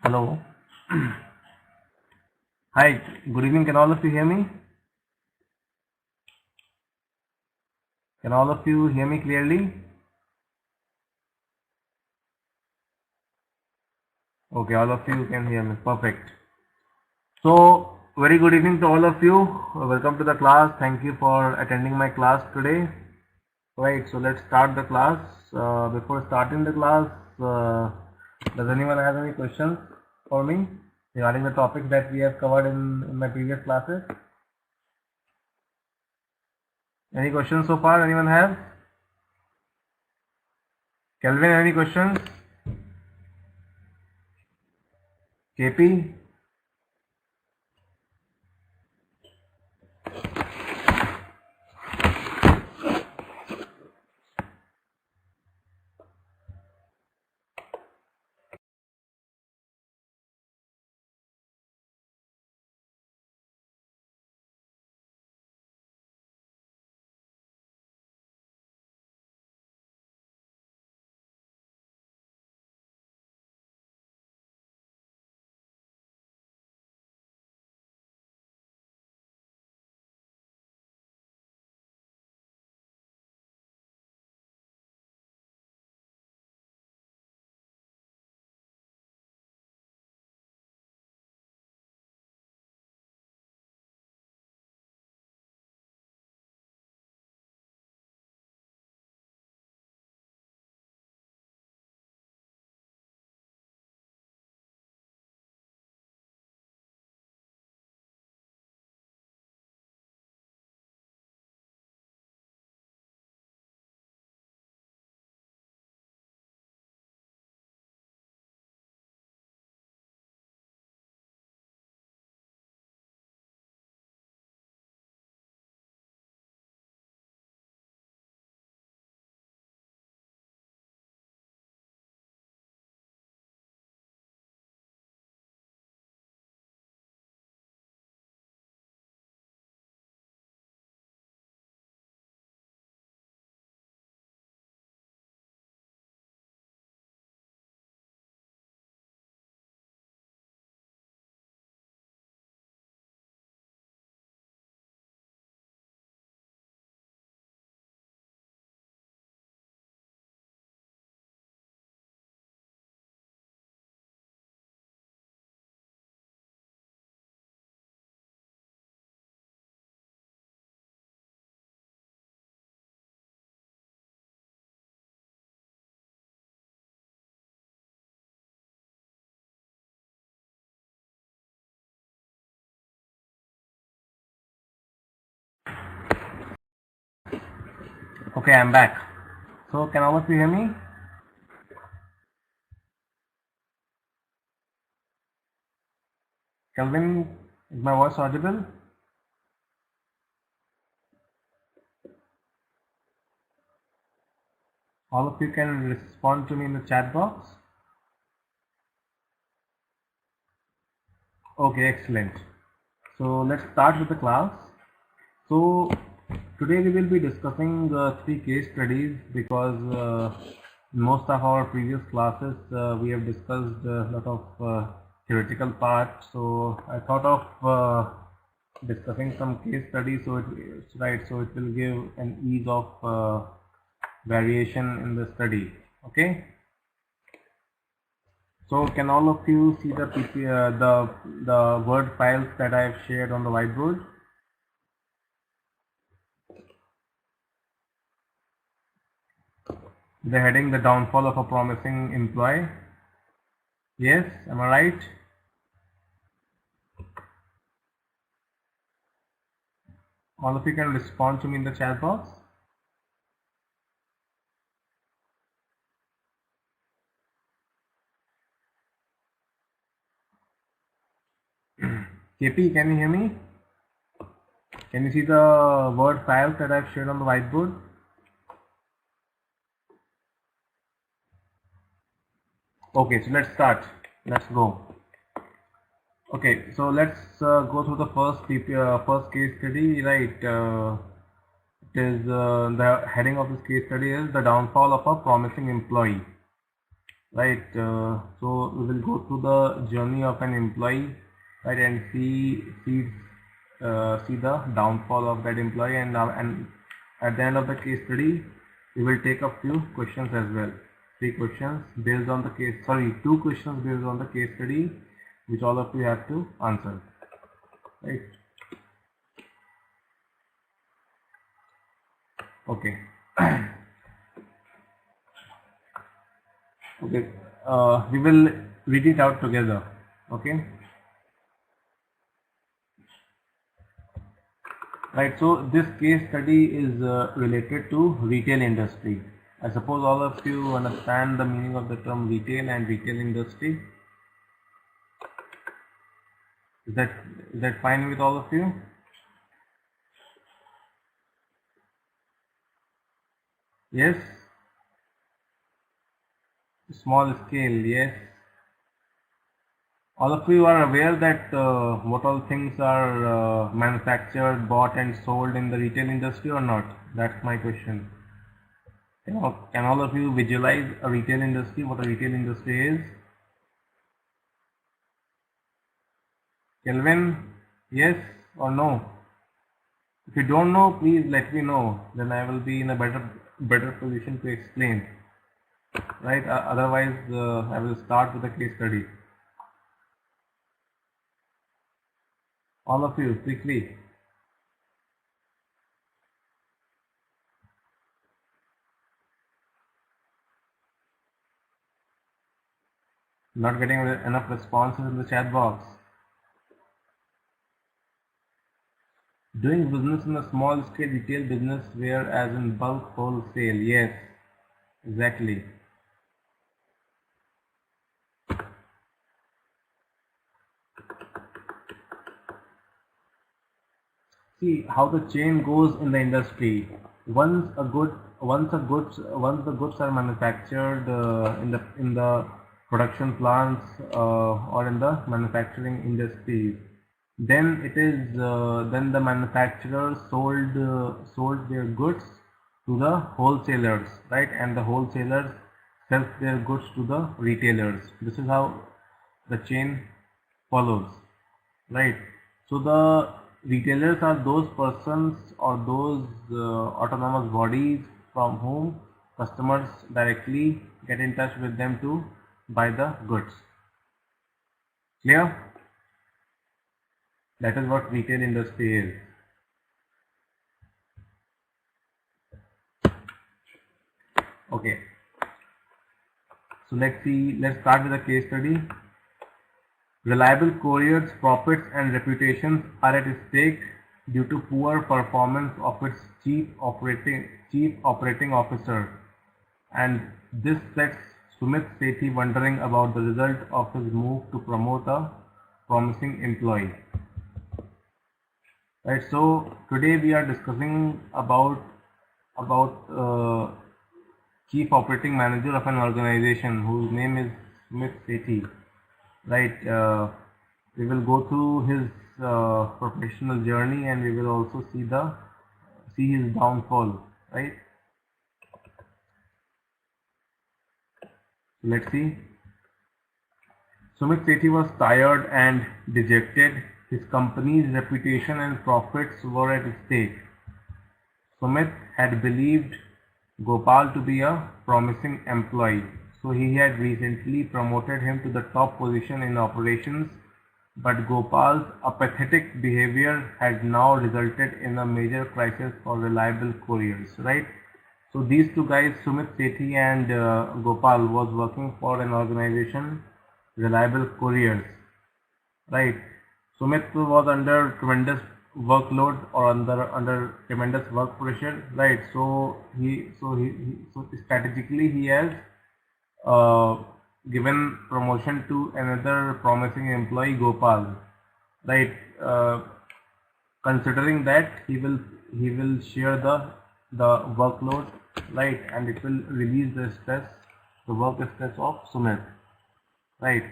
Hello. Hi, good evening. Can all of you hear me? Can all of you hear me clearly? Okay, all of you can hear me. Perfect. So, very good evening to all of you. Welcome to the class. Thank you for attending my class today. Right, so let's start the class. Before starting the class, does anyone have any questions for me regarding the topic that we have covered in my previous classes? Any questions so far? Anyone have? Kelvin, any questions? KP? Okay, I'm back. So, can all of you hear me? Kelvin, is my voice audible? All of you can respond to me in the chat box. Okay, excellent. So, let's start with the class. So, today we will be discussing 3 case studies because in most of our previous classes we have discussed a lot of theoretical part. So, I thought of discussing some case studies, so it's right, so it will give an ease of variation in the study. Okay, so can all of you see the the word files that I have shared on the whiteboard? The heading, the downfall of a promising employee. Yes, am I right? All of you can respond to me in the chat box. KP, can you hear me? Can you see the word files that I've shared on the whiteboard? Okay, so let's start. Let's go. Okay, so let's go through the first case study. Right, it is the heading of this case study is the downfall of a promising employee. right? So we will go through the journey of an employee, right, and see the downfall of that employee, and at the end of the case study we will take a few questions as well. Three questions based on the case, sorry, two questions based on the case study, which all of you have to answer, right? Okay. Okay. We will read it out together. Okay. Right. So this case study is related to retail industry. I suppose all of you understand the meaning of the term retail and retail industry. Is that fine with all of you? Yes. Small scale. Yes. All of you are aware that what all things are manufactured, bought, and sold in the retail industry or not? That's my question. Can all of you visualize a retail industry? What a retail industry is? Kelvin, yes or no? If you don't know, please let me know. Then I will be in a better position to explain. Right? Otherwise, I will start with the case study. All of you, quickly. Not getting enough responses in the chat box. Doing business in a small scale retail business where as in bulk wholesale. Yes, exactly. See how the chain goes in the industry. Once the goods are manufactured in the production plants or in the manufacturing industries, then then the manufacturers sold their goods to the wholesalers, right? And the wholesalers sell their goods to the retailers. This is how the chain follows, right? So the retailers are those persons or those autonomous bodies from whom customers directly get in touch with them to buy the goods. Clear? That is what retail industry is. Okay. So let's start with a case study. Reliable couriers' profits and reputations are at stake due to poor performance of its chief operating officer, and this sets Sumit Sethi wondering about the result of his move to promote a promising employee. Right. So today we are discussing about chief operating manager of an organization whose name is Sumit Sethi. Right. We will go through his professional journey, and we will also see his downfall. Right. Let's see. Sumit Sethi was tired and dejected. His company's reputation and profits were at stake. Sumit had believed Gopal to be a promising employee, so he had recently promoted him to the top position in operations, but Gopal's apathetic behavior had now resulted in a major crisis for reliable couriers, right? So these two guys, Sumit Sethi and Gopal, was working for an organization, Reliable Couriers, right? Sumit was under tremendous workload or under tremendous work pressure, right? So so strategically he has uh, given promotion to another promising employee, Gopal, right? Considering that he will share the workload, right, and it will release the work stress of Sumit, right,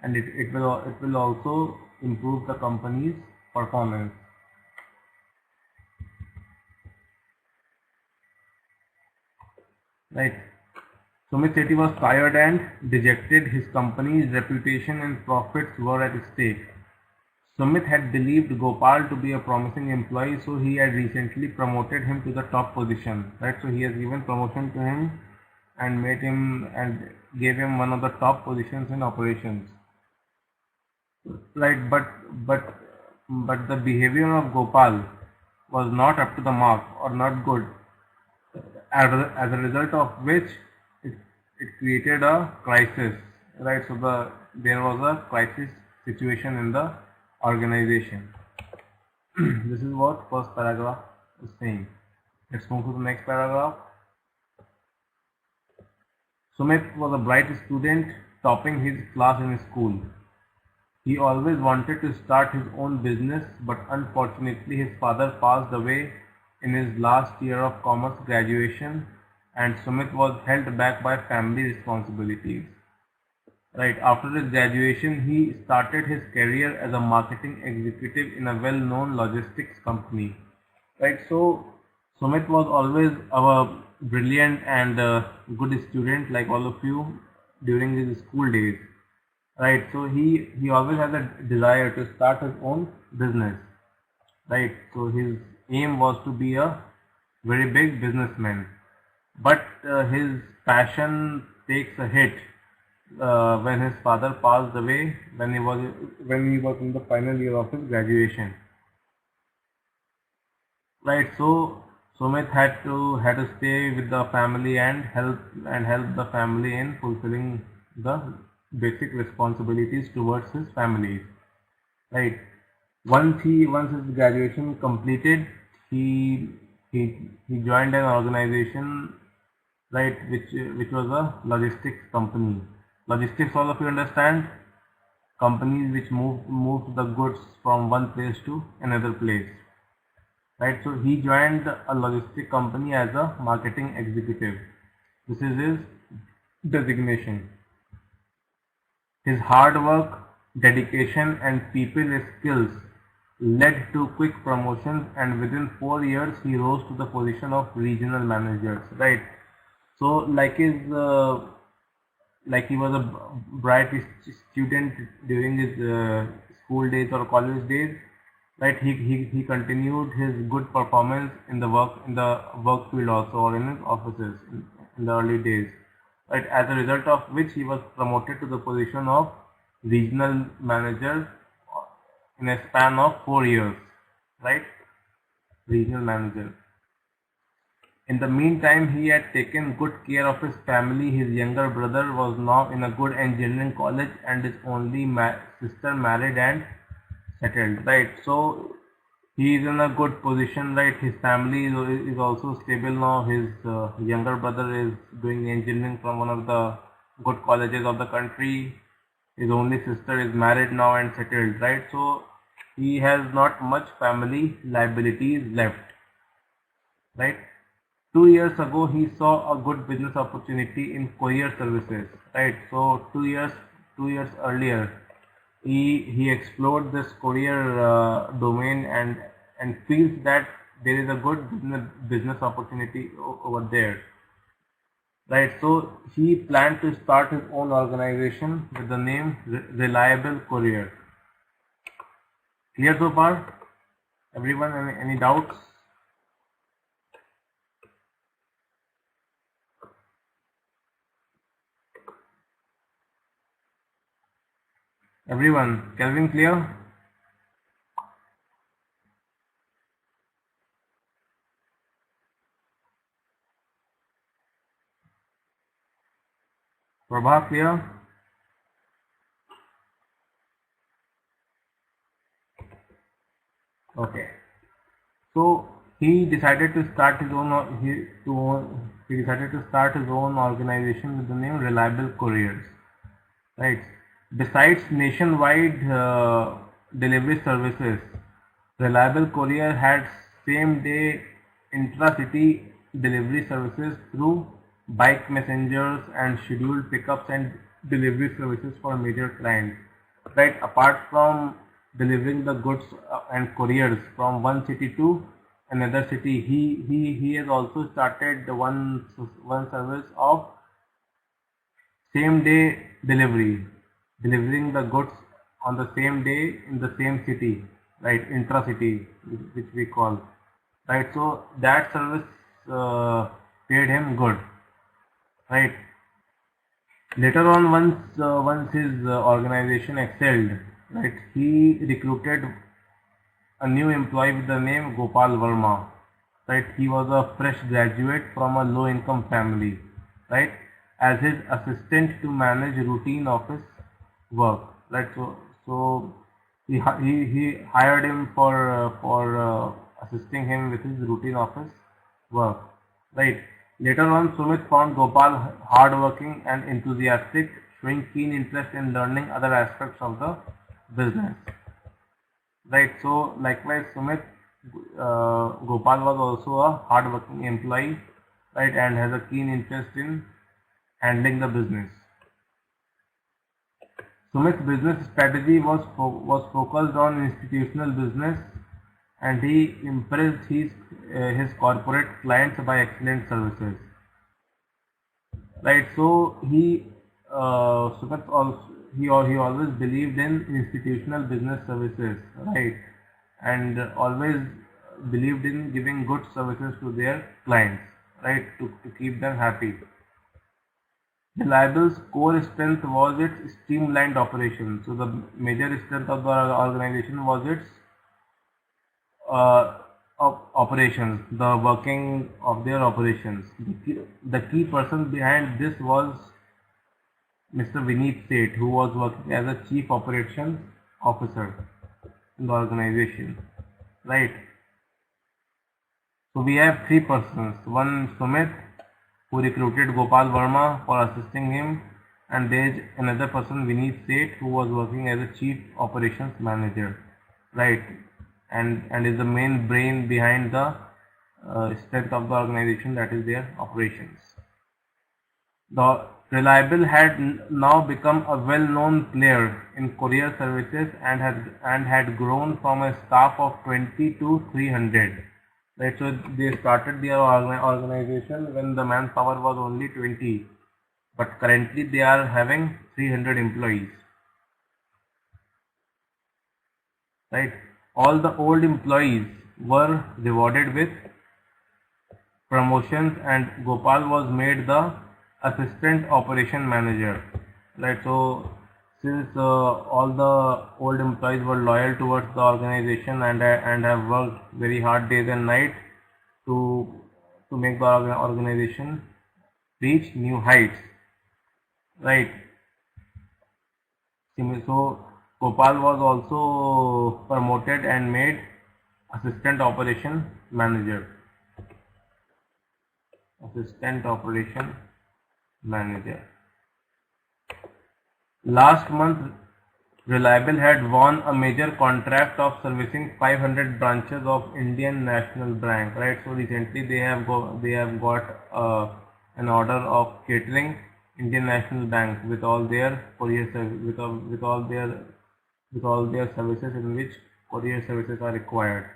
and it will also improve the company's performance. Right. Sumit Sethi was tired and dejected. His company's reputation and profits were at stake. Sumit had believed Gopal to be a promising employee, so he had recently promoted him to the top position. Right, so he has given promotion to him and made him and gave him one of the top positions in operations. Right, but the behavior of Gopal was not up to the mark or not good, as a result of which it, it created a crisis. Right, so there was a crisis situation in the organization. This is what first paragraph is saying. Let's move to the next paragraph. Sumit was a bright student, topping his class in school. He always wanted to start his own business, but unfortunately his father passed away in his last year of commerce graduation, and Sumit was held back by family responsibilities. Right, after his graduation, he started his career as a marketing executive in a well-known logistics company. Right, so Sumit was always a brilliant and good student like all of you during his school days. Right, so he always had a desire to start his own business. Right, so his aim was to be a very big businessman, but his passion takes a hit when his father passed away when he was in the final year of his graduation. Right, so Sumit had to stay with the family and help the family in fulfilling the basic responsibilities towards his family. Right, once his graduation completed, he he joined an organization, right, which was a logistics company. Logistics, all of you understand, companies which move the goods from one place to another place. Right, so he joined a logistic company as a marketing executive. This is his designation. His hard work, dedication and people skills led to quick promotions, and within 4 years he rose to the position of regional managers. Right, so like he was a bright student during his school days or college days. Right, he continued his good performance in the work field also, or in his offices in the early days. Right, as a result of which he was promoted to the position of regional manager in a span of 4 years. Right, regional manager. In the meantime, he had taken good care of his family. His younger brother was now in a good engineering college, and his only sister married and settled. Right, so he is in a good position. Right, his family is also stable now. His younger brother is doing engineering from one of the good colleges of the country. His only sister is married now and settled. Right, so he has not much family liabilities left. Right, 2 years ago he saw a good business opportunity in courier services. Right, so 2 years earlier he explored this courier domain and feels that there is a good business opportunity over there. Right, so he planned to start his own organization with the name Reliable Courier. Clear so far? Everyone, any doubts? Everyone, Kelvin, clear? Prabha, clear? Okay. So he decided to start his own he decided to start his own organization with the name Reliable Couriers. Right. Besides nationwide delivery services, Reliable Courier had same-day intra-city delivery services through bike messengers and scheduled pickups and delivery services for major clients. Right. Apart from delivering the goods and couriers from one city to another city, he has also started one service of same day delivery, delivering the goods on the same day in the same city, right, intra-city, which we call, right. So that service paid him good, right. Later on, once his organization excelled, right, he recruited a new employee with the name Gopal Verma, right. He was a fresh graduate from a low-income family, right, as his assistant to manage routine office work, right. So he hired him for assisting him with his routine office work, right. Later on, Sumit found Gopal hardworking and enthusiastic, showing keen interest in learning other aspects of the business. Right. So likewise, Sumit Gopal was also a hardworking employee, right, and has a keen interest in handling the business. Sumit's business strategy was focused on institutional business, and he impressed his corporate clients by excellent services. Right. So Sumit also he always believed in institutional business services, right, and always believed in giving good services to their clients, right, to keep them happy. Reliable's core strength was its streamlined operation. So the major strength of the organization was its operations, the working of their operations. The key person behind this was Mr. Vineet Seth, who was working as a chief operations officer in the organization, right. So we have three persons. One, Sumit, who recruited Gopal Verma for assisting him, and there is another person, Vineet Seth, who was working as a chief operations manager, right, and is the main brain behind the strength of the organization, that is their operations. The Reliable had now become a well-known player in courier services and had grown from a staff of 20 to 300. Right, so they started their organization when the manpower was only 20, but currently they are having 300 employees. Right, all the old employees were rewarded with promotions, and Gopal was made the assistant operation manager, right. So since all the old employees were loyal towards the organization and have worked very hard days and nights to make the organization reach new heights, right. So Gopal was also promoted and made assistant operation manager. Assistant operation manager. Last month, Reliable had won a major contract of servicing 500 branches of Indian National Bank. Right. So recently they have got an order of catering Indian National Bank with all their courier with all their services in which courier services are required.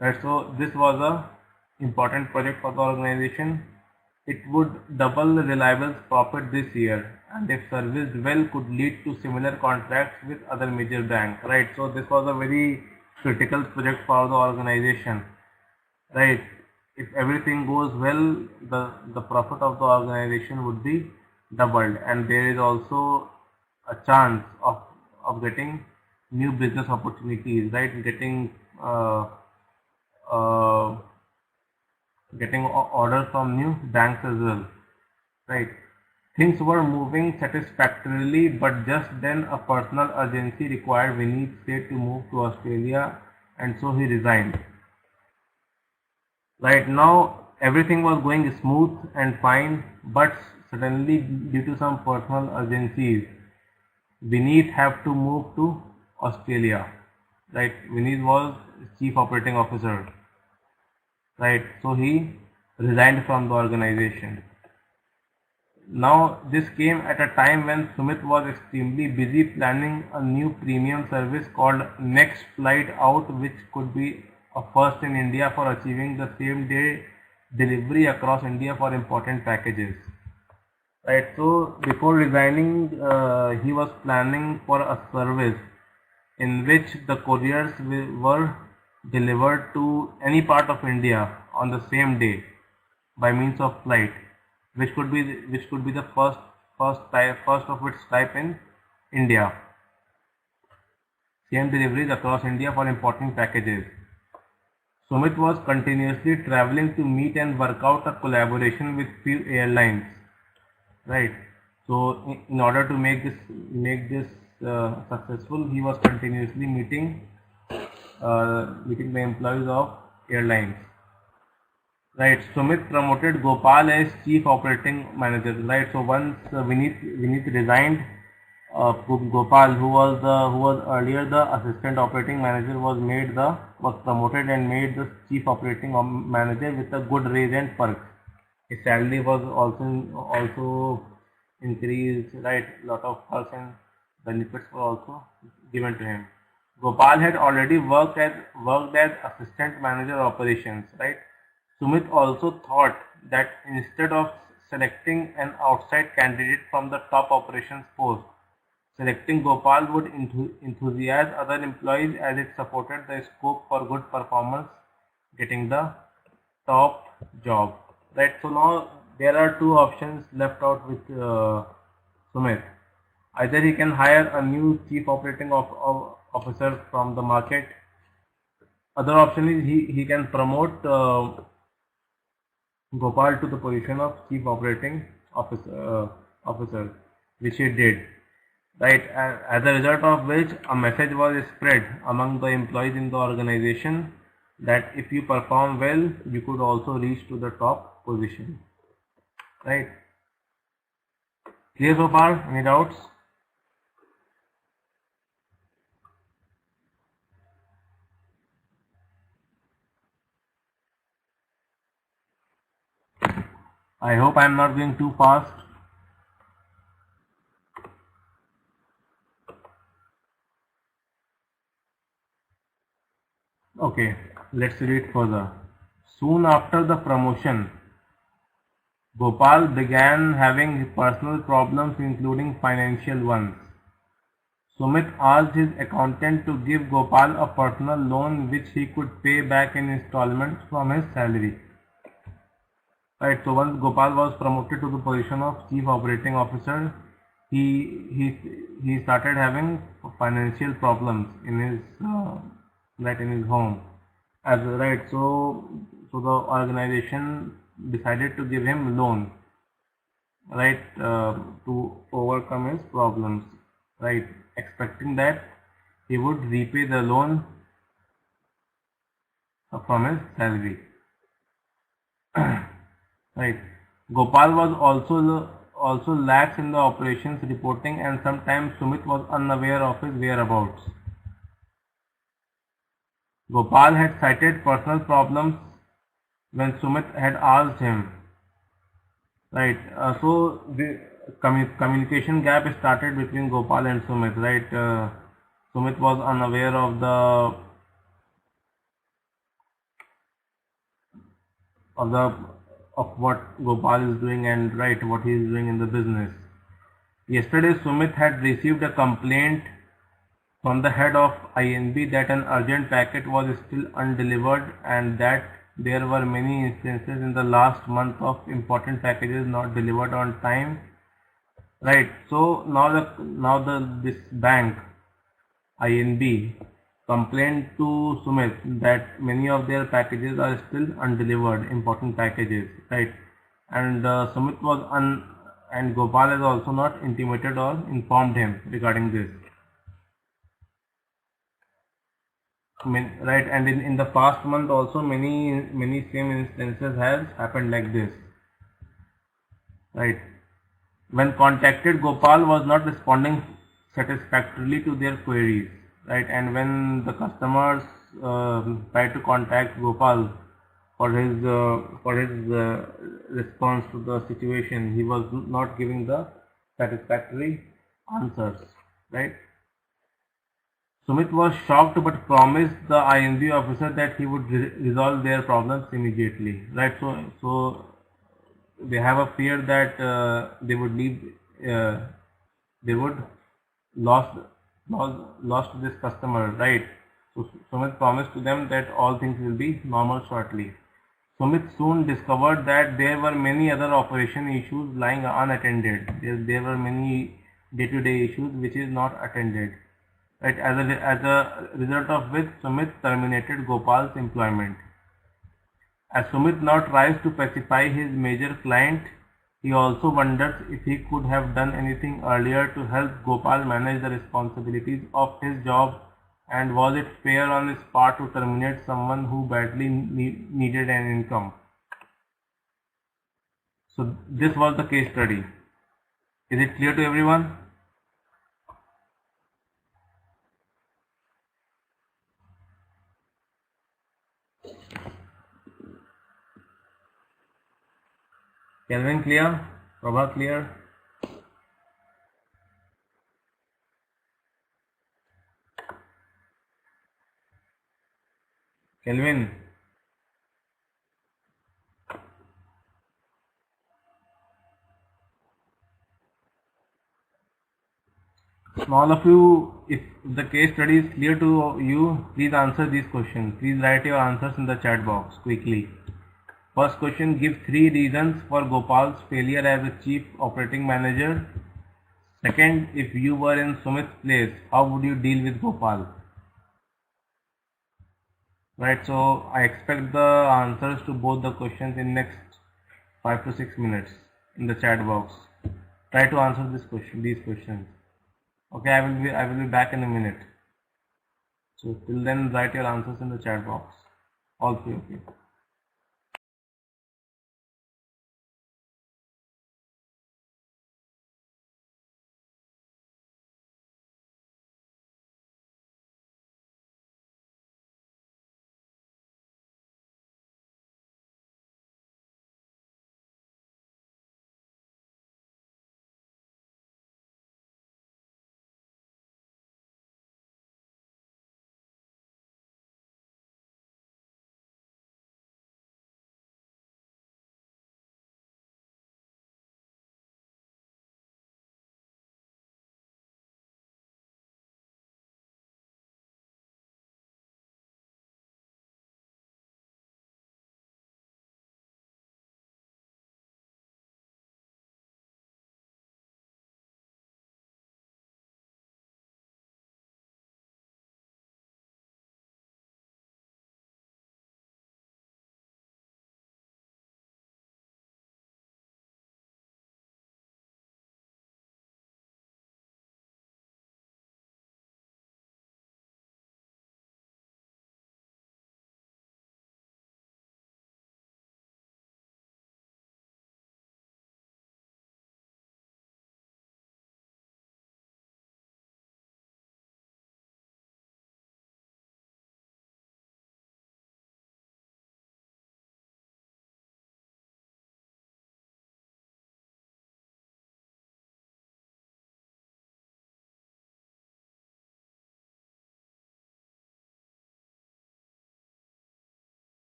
Right. So this was a important project for the organization. It would double Reliable's profit this year, and if serviced well, could lead to similar contracts with other major banks. Right. So this was a very critical project for the organization. Right. If everything goes well, the profit of the organization would be doubled, and there is also a chance of getting new business opportunities. Right. Getting orders from new banks as well, right. Things were moving satisfactorily, but just then a personal urgency required Vineet Seth to move to Australia, and so he resigned. Right now everything was going smooth and fine, but suddenly due to some personal urgencies, Vineet have to move to Australia. Right, Vineet was chief operating officer. Right, so he resigned from the organization. Now this came at a time when Sumit was extremely busy planning a new premium service called Next Flight Out, which could be a first in India for achieving the same day delivery across India for important packages. right? So before resigning, he was planning for a service in which the couriers were delivered to any part of India on the same day by means of flight, which could be the first of its type in India. Same deliveries across India for important packages. Sumit was continuously traveling to meet and work out a collaboration with few airlines, right? So in order to make this successful, he was continuously meeting the employees of airlines. Right, Sumit promoted Gopal as chief operating manager. Right, so once Vineet resigned, Gopal, who was earlier the assistant operating manager, was promoted and made the chief operating manager with a good raise and perks. His salary was also increased. Right, lot of perks and benefits were also given to him. Gopal had already worked as assistant manager operations. Right. Sumit also thought that instead of selecting an outside candidate from the top operations post, selecting Gopal would enthusiasm other employees as it supported the scope for good performance getting the top job. Right. So now there are two options left out with Sumit. Either he can hire a new chief operating officer from the market. Other option is he can promote Gopal to the position of chief operating officer, which he did. Right, as a result of which a message was spread among the employees in the organization that if you perform well, you could also reach to the top position. Right. Clear so far? Any doubts? I hope I am not going too fast. Okay, let's read further. Soon after the promotion, Gopal began having personal problems, including financial ones. Sumit asked his accountant to give Gopal a personal loan which he could pay back in installments from his salary. Right, so once Gopal was promoted to the position of chief operating officer, he started having financial problems in his in his home. As right, so the organization decided to give him loan, right, to overcome his problems, right, expecting that he would repay the loan from his salary. Right. Gopal was also lax in the operations reporting, and sometimes Sumit was unaware of his whereabouts. Gopal had cited personal problems when Sumit had asked him. Right. So the communication gap started between Gopal and Sumit. Right. Sumit was unaware of what Gopal is doing and right what he is doing in the business. Yesterday, Sumit had received a complaint from the head of INB that an urgent packet was still undelivered and that there were many instances in the last month of important packages not delivered on time. Right. So now this bank INB complained to Sumit that many of their packages are still undelivered, important packages, right? And Sumit was and Gopal has also not intimated or informed him regarding this. Right, and in the past month also many same instances has happened like this. Right. When contacted, Gopal was not responding satisfactorily to their queries. Right, and when the customers try to contact Gopal for his response to the situation, he was not giving the satisfactory answers. Right. Sumit was shocked but promised the INB officer that he would resolve their problems immediately. Right. So they have a fear that they would leave, uh, they would lost lost this customer, right? So Sumit promised to them that all things will be normal shortly. Sumit soon discovered that there were many other operation issues lying unattended. There were many day-to-day issues which is not attended. Right? As a result of which Sumit terminated Gopal's employment. As Sumit now tries to pacify his major client, he also wonders if he could have done anything earlier to help Gopal manage the responsibilities of his job, and was it fair on his part to terminate someone who badly needed an income. So this was the case study. Is it clear to everyone? Kelvin clear? Prabha clear? Kelvin? All of you, if the case study is clear to you, please answer these questions. Please write your answers in the chat box quickly. First question, give 3 reasons for Gopal's failure as a chief operating manager. Second, if you were in Sumit's place, how would you deal with Gopal? Right, so I expect the answers to both the questions in next 5 to 6 minutes in the chat box. Try to answer these questions. Okay, I will be back in a minute. So till then, write your answers in the chat box. All three of you.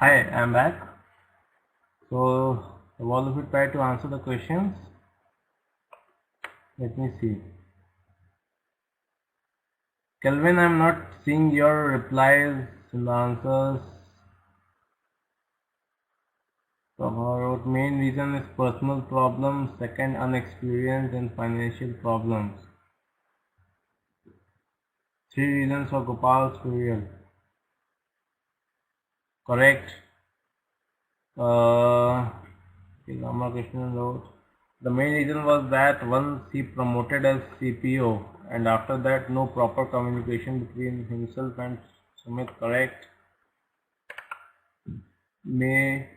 Hi, I'm back. So, all of you try to answer the questions. Let me see. Kelvin, I'm not seeing your replies in the answers. So, main reason is personal problems, second unexperienced and financial problems. 3 reasons for Gopal's failure. Correct. Ramakrishnan wrote, the main reason was that once he promoted as CPO and after that no proper communication between himself and Sumit. Correct. May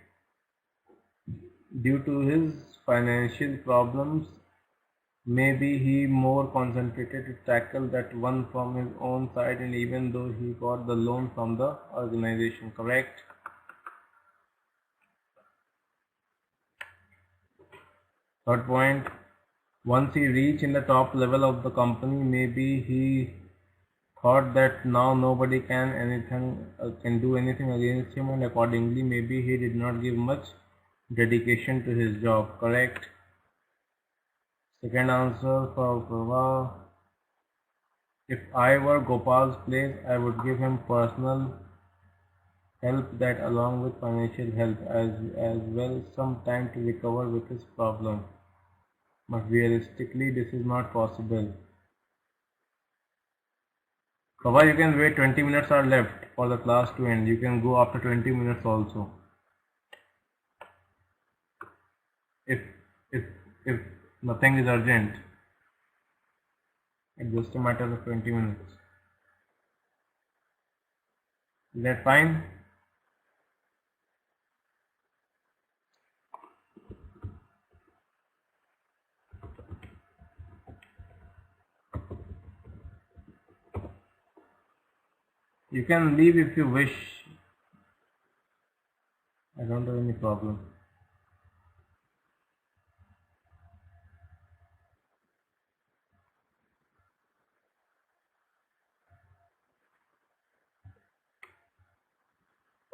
due to his financial problems, maybe he more concentrated to tackle that one from his own side, and even though he got the loan from the organization. Correct. Third point, once he reached in the top level of the company, maybe he thought that now nobody can do anything against him, and accordingly maybe he did not give much dedication to his job. Correct. Second answer for Prabha, if I were Gopal's place, I would give him personal help that along with financial help as well some time to recover with his problem. But realistically this is not possible. Prabha, you can wait, 20 minutes are left for the class to end. You can go after 20 minutes also. If if nothing is urgent. It's just a matter of 20 minutes. Is that fine? You can leave if you wish. I don't have any problem.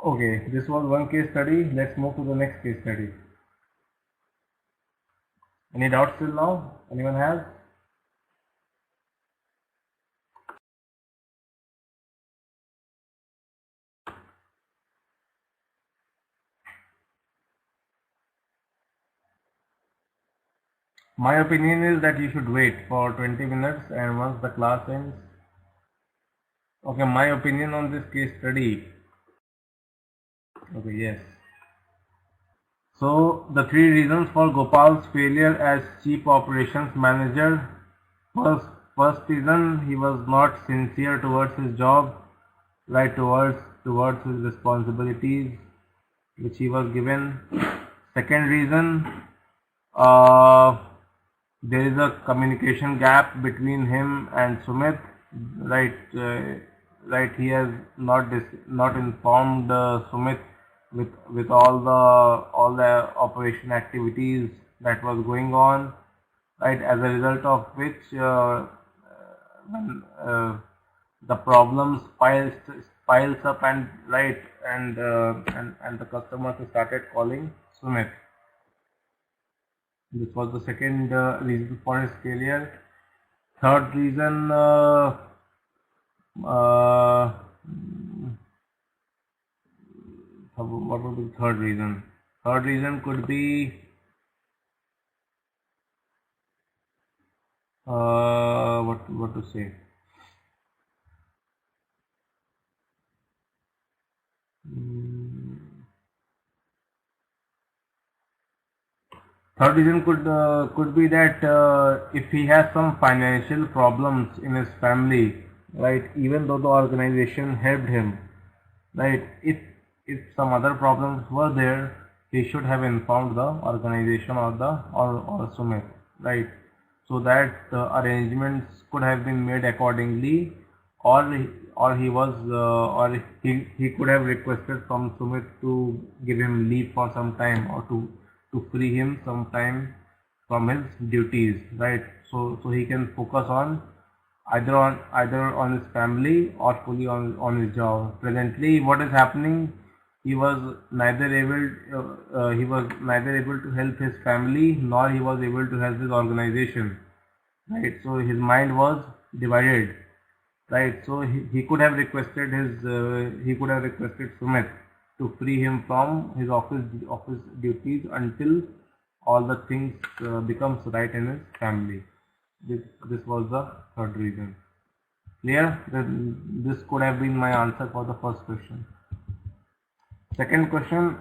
Okay, this was one case study. Let's move to the next case study. Any doubts till now? Anyone has? My opinion is that you should wait for 20 minutes, and once the class ends. Okay, my opinion on this case study. Okay, yes. So the 3 reasons for Gopal's failure as chief operations manager. First reason, he was not sincere towards his job, right, towards his responsibilities which he was given. Second reason, uh, there is a communication gap between him and Sumit, right? Right, he has not informed Sumit with all the operation activities that was going on, right? As a result of which, when the problems piles up, and right, and the customers started calling Sumit. This was the second reason for his failure. Third reason, what would be the third reason? Third reason could be what to say? Third reason could be that if he has some financial problems in his family, right? Even though the organization helped him, right? If some other problems were there, he should have informed the organization or Sumit, right? So that arrangements could have been made accordingly, or he could have requested from Sumit to give him leave for some time, or to free him some time from his duties, right? So he can focus on either on his family or fully on his job. Presently, what is happening? he was he was neither able to help his family nor he was able to help his organization, right? So his mind was divided, right? So he could have requested Sumit to free him from his office duties until all the things becomes right in his family. This was the third reason. Clear? This could have been my answer for the first question. Second question,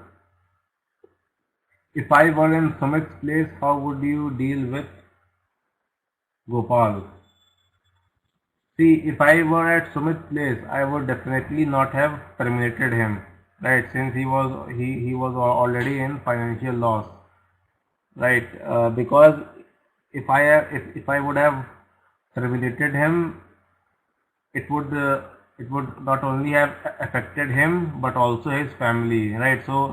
if I were in Sumit's place, how would you deal with Gopal? See, if I were at Sumit's place, I would definitely not have terminated him, right? Since he was already in financial loss, right? Because if I would have terminated him, it would not only have affected him but also his family, right? So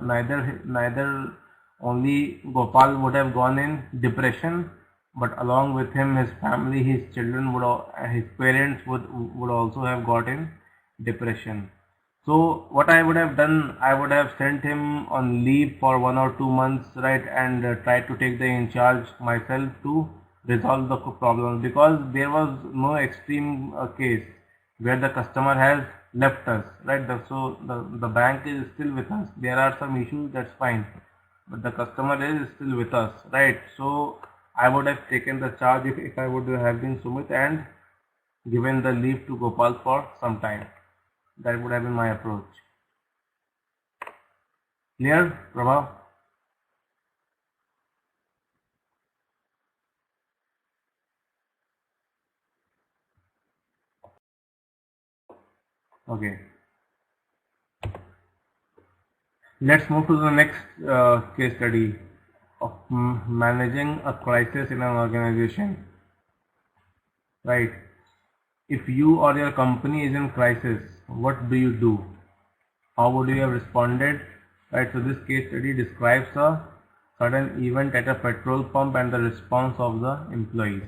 neither only Gopal would have gone in depression, but along with him his family, his children his parents would also have got in depression. So what I would have done, I would have sent him on leave for 1 or 2 months, right, and tried to take the in charge myself to resolve the problem, because there was no extreme case where the customer has left us, right? So the bank is still with us. There are some issues, that's fine, but the customer is still with us, right? So I would have taken the charge if I would have been Sumit and given the leave to Gopal for some time. That would have been my approach. Clear, Prabha? Okay. Let's move to the next case study of managing a crisis in an organization. Right. If you or your company is in crisis, what do you do? How would you have responded? Right. So this case study describes a sudden event at a petrol pump and the response of the employees.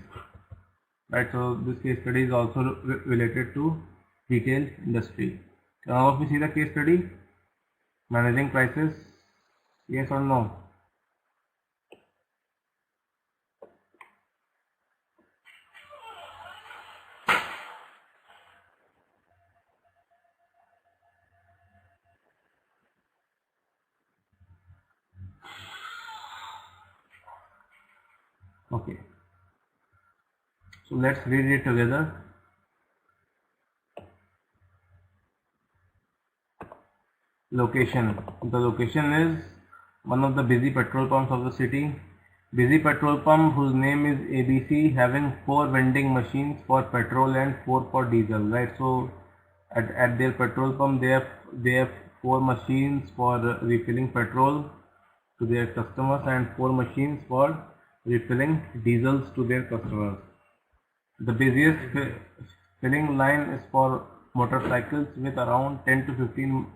Right. So this case study is also related to retail industry. Can all of you see the case study? Managing crisis? Yes or no? Okay. So let's read it together. Location. The location is one of the busy petrol pumps of the city. Busy petrol pump whose name is ABC, having 4 vending machines for petrol and 4 for diesel. Right. So at their petrol pump they have 4 machines for refilling petrol to their customers and 4 machines for refilling diesels to their customers. The busiest filling line is for motorcycles with around 10 to 15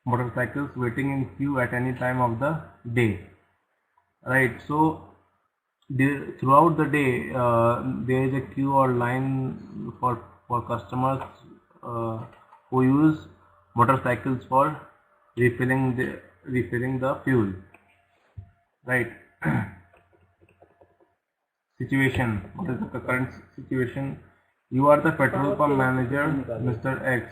motorcycles waiting in queue at any time of the day. Right. So throughout the day there is a queue or line for customers who use motorcycles for refilling the fuel. Right. Situation. What is the current situation? You are the petrol pump manager, Mr. X,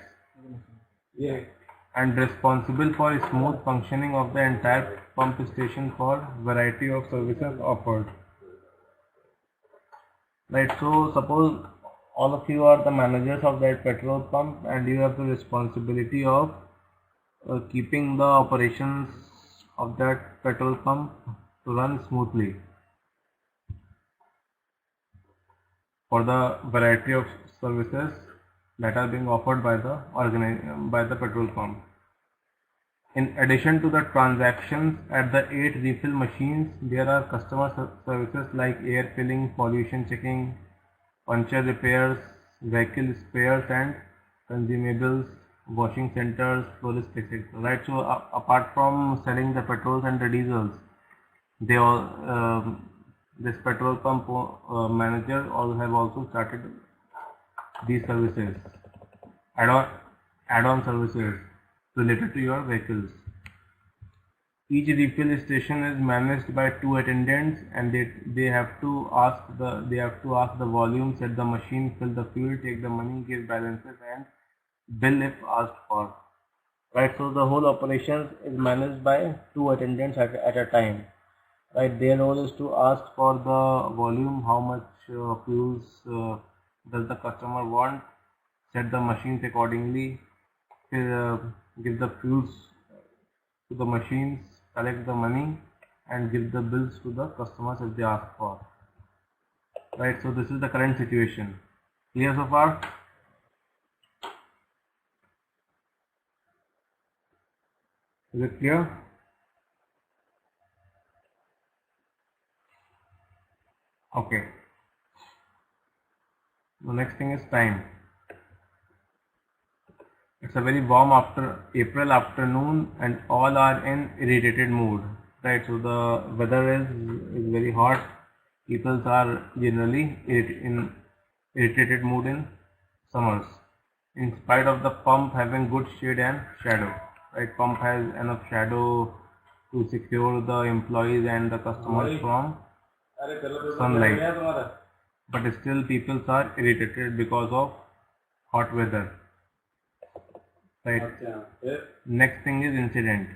and responsible for smooth functioning of the entire pump station for variety of services offered. Right. So suppose all of you are the managers of that petrol pump and you have the responsibility of keeping the operations of that petrol pump to run smoothly for the variety of services that are being offered by the petrol pump. In addition to the transactions at the 8 refill machines, there are customer services like air filling, pollution checking, puncture repairs, vehicle spares and consumables, washing centers, florist, etc. Right. So apart from selling the petrols and the diesels, they all this petrol pump manager have also started these services, add-on services related to your vehicles. Each refill station is managed by two attendants, and they have to ask the volume, set the machine, fill the fuel, take the money, give balances, and bill if asked for. Right, so the whole operations is managed by two attendants at a time. Right, their role is to ask for the volume, how much fuels does the customer want, set the machines accordingly, uh, give the fuels to the machines, collect the money, and give the bills to the customers if they ask for. Right, so this is the current situation. Clear so far? Is it clear? Okay. The next thing is time. It's a very warm April afternoon, and all are in irritated mood. Right, so the weather is very hot. People are generally in irritated mood in summers. In spite of the pump having good shade and shadow. Right, pump has enough shadow to secure the employees and the customers from sunlight. But still people are irritated because of hot weather. Right. Next thing is incident.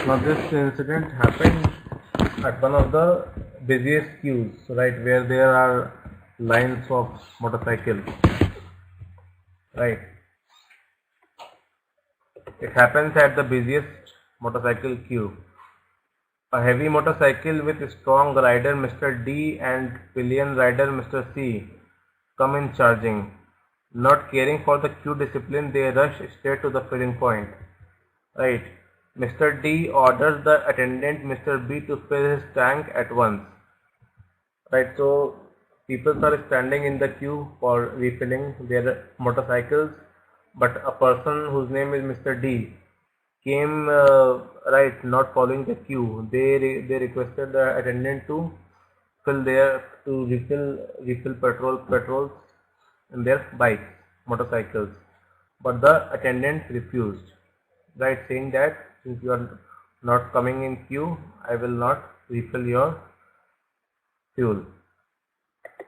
Now this incident happened at one of the busiest queues, right, where there are lines of motorcycles. Right. It happens at the busiest motorcycle queue. A heavy motorcycle with strong rider Mr. D and pillion rider Mr. C come in charging. Not caring for the queue discipline, they rush straight to the filling point. Right. Mr. D orders the attendant Mr. B to fill his tank at once. Right, so people are standing in the queue for refilling their motorcycles, but a person whose name is Mr. D came right, not following the queue. They requested the attendant to refill petrols in their bikes, motorcycles, but the attendant refused. Right, saying that since you are not coming in queue, I will not refill your fuel.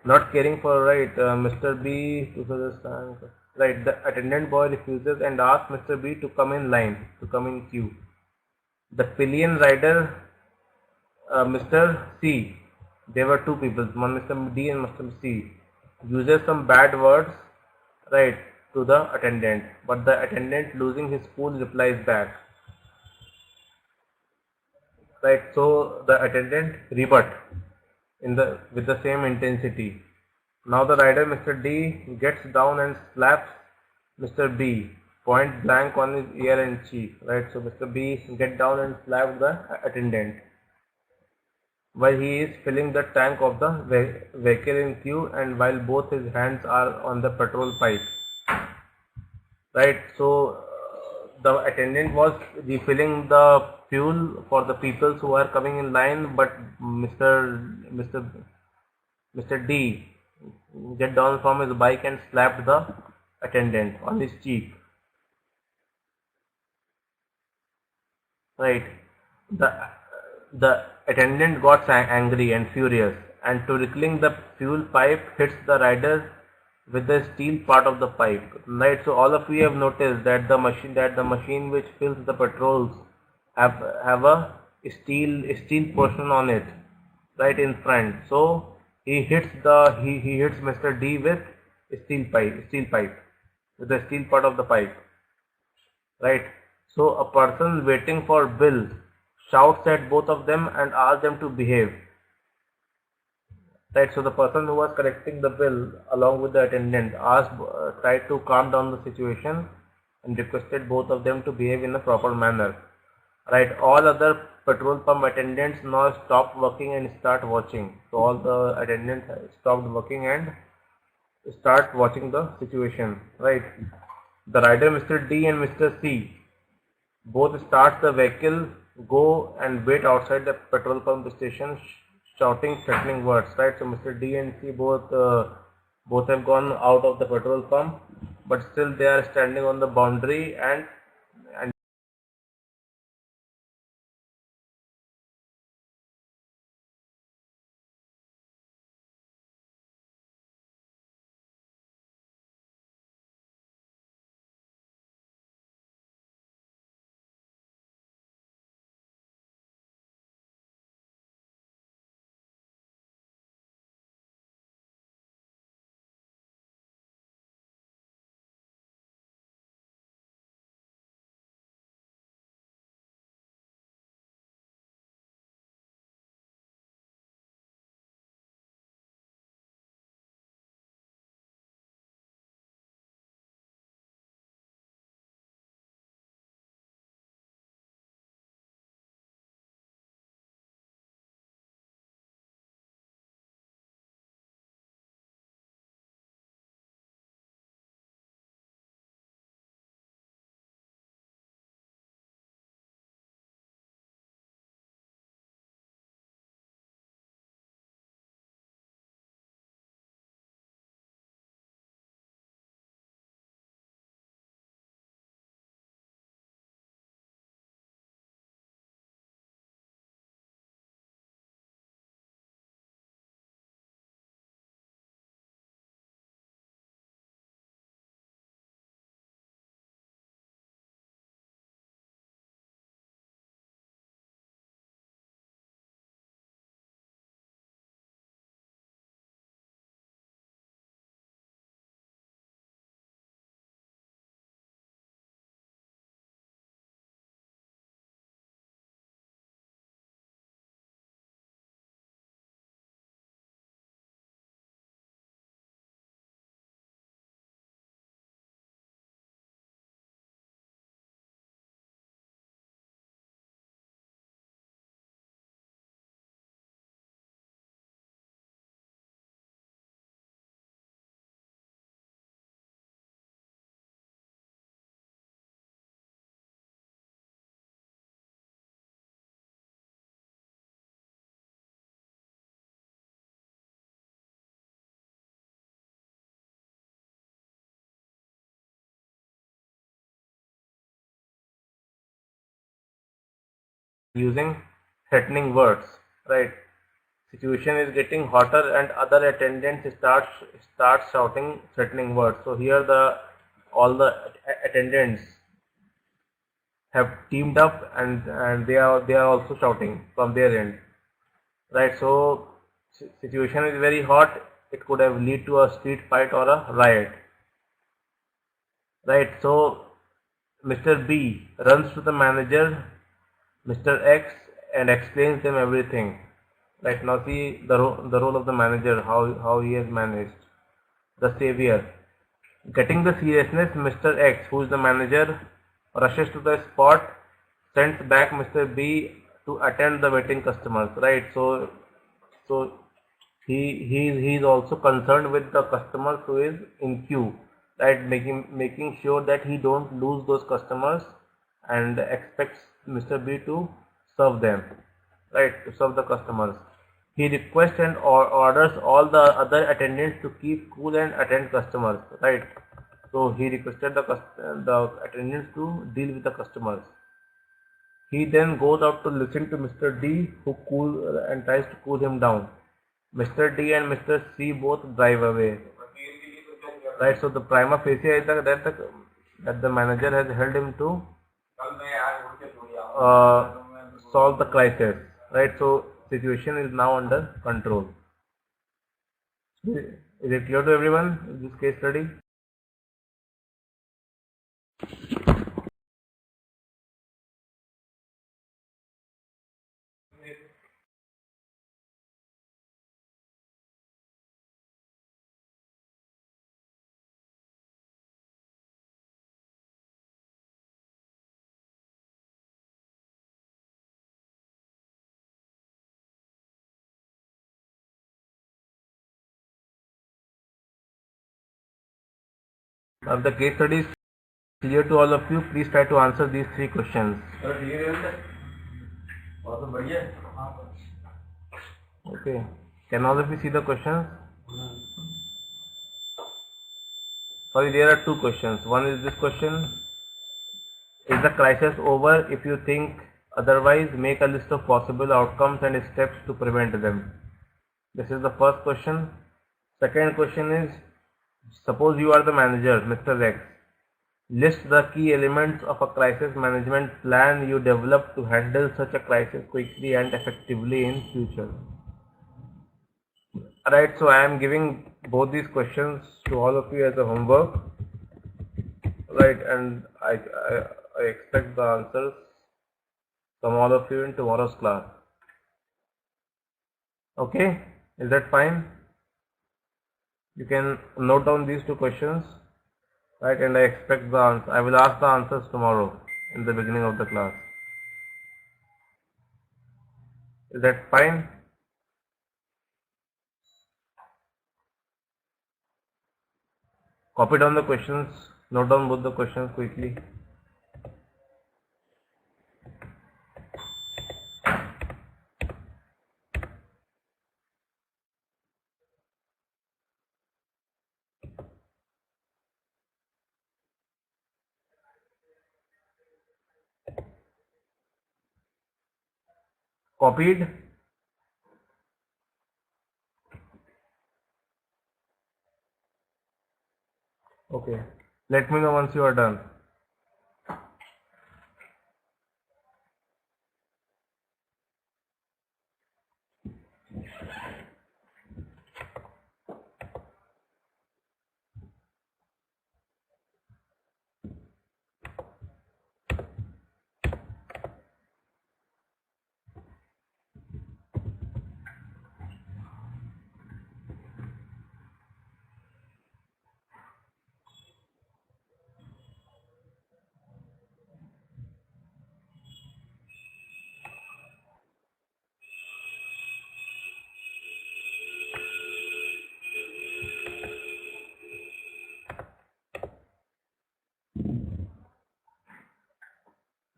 Not caring for Mr. B to fill his tank. Right, the attendant boy refuses and asks Mr. B to come in line, to come in queue. The pillion rider, Mr. C, there were two people, one Mr. D and Mr. C, uses some bad words, right, to the attendant, but the attendant, losing his cool, replies back. Right, so the attendant rebut with the same intensity. Now the rider Mr. D gets down and slaps Mr. B point blank on his ear and cheek. Right, so Mr. B get down and slap the attendant while he is filling the tank of the vehicle in queue, and while both his hands are on the petrol pipe. Right, so the attendant was refilling the fuel for the people who are coming in line, but Mr. D get down from his bike and slapped the attendant on his cheek. Right, the attendant got angry and furious, and trickling the fuel pipe hits the rider with the steel part of the pipe. Right, so all of you have noticed that the machine which fills the petrols have a steel portion on it, right, in front. So he hits Mr. D with steel pipe, with the steel part of the pipe. right? So a person waiting for bill shouts at both of them and asks them to behave, right? So the person who was collecting the bill along with the attendant tried to calm down the situation and requested both of them to behave in a proper manner, right? All other petrol pump attendants now stopped working and start watching. So all the attendants stopped working and start watching the situation, right? The rider Mr. D and Mr. C both start the vehicle, go and wait outside the petrol pump station, shouting threatening words, right? So Mr. D and C both have gone out of the petrol pump, but still they are standing on the boundary and using threatening words, right? Situation is getting hotter and other attendants start shouting threatening words. So here the all the attendants have teamed up and they are also shouting from their end, right? So situation is very hot. It could have lead to a street fight or a riot, right? So Mr. B runs to the manager Mr. X and explains them everything. Right now, see the role of the manager, how he has managed. The savior. Getting the seriousness, Mr. X, who is the manager, rushes to the spot, sends back Mr. B to attend the waiting customers. Right. So he is also concerned with the customers who is in queue. Right. Making sure that he don't lose those customers and expects Mr. B to serve them, right, to serve the customers. He requests and orders all the other attendants to keep cool and attend customers, right. So he requested the attendants to deal with the customers. He then goes out to listen to Mr. D, who cool and tries to cool him down. Mr. D and Mr. C both drive away, right. So the prima facie is that the manager has held him to uh, solve the crisis, right? So situation is now under control. Is it clear to everyone in this case study? If the case study is clear to all of you, please try to answer these 3 questions. Okay. Can all of you see the questions? Sorry, there are 2 questions. One is this question: is the crisis over? If you think otherwise, make a list of possible outcomes and steps to prevent them. This is the first question. Second question is: suppose you are the manager, Mr. X. List the key elements of a crisis management plan you develop to handle such a crisis quickly and effectively in future. Alright, so I am giving both these questions to all of you as a homework. Right, and I expect the answers from all of you in tomorrow's class. Okay, is that fine? You can note down these 2 questions, right? And I expect the answer. I will ask the answers tomorrow in the beginning of the class. Is that fine? Copy down the questions. Note down both the questions quickly. Copied? Okay. Let me know once you are done.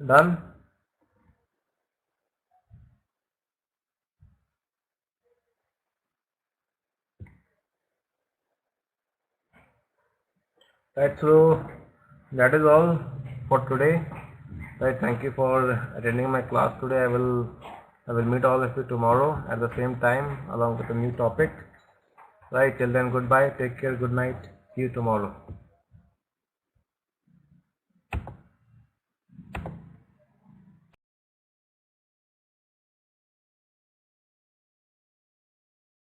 Done? Right, so that is all for today. Right, thank you for attending my class today. I will meet all of you tomorrow at the same time along with a new topic. Right, till then, goodbye, take care, good night, see you tomorrow.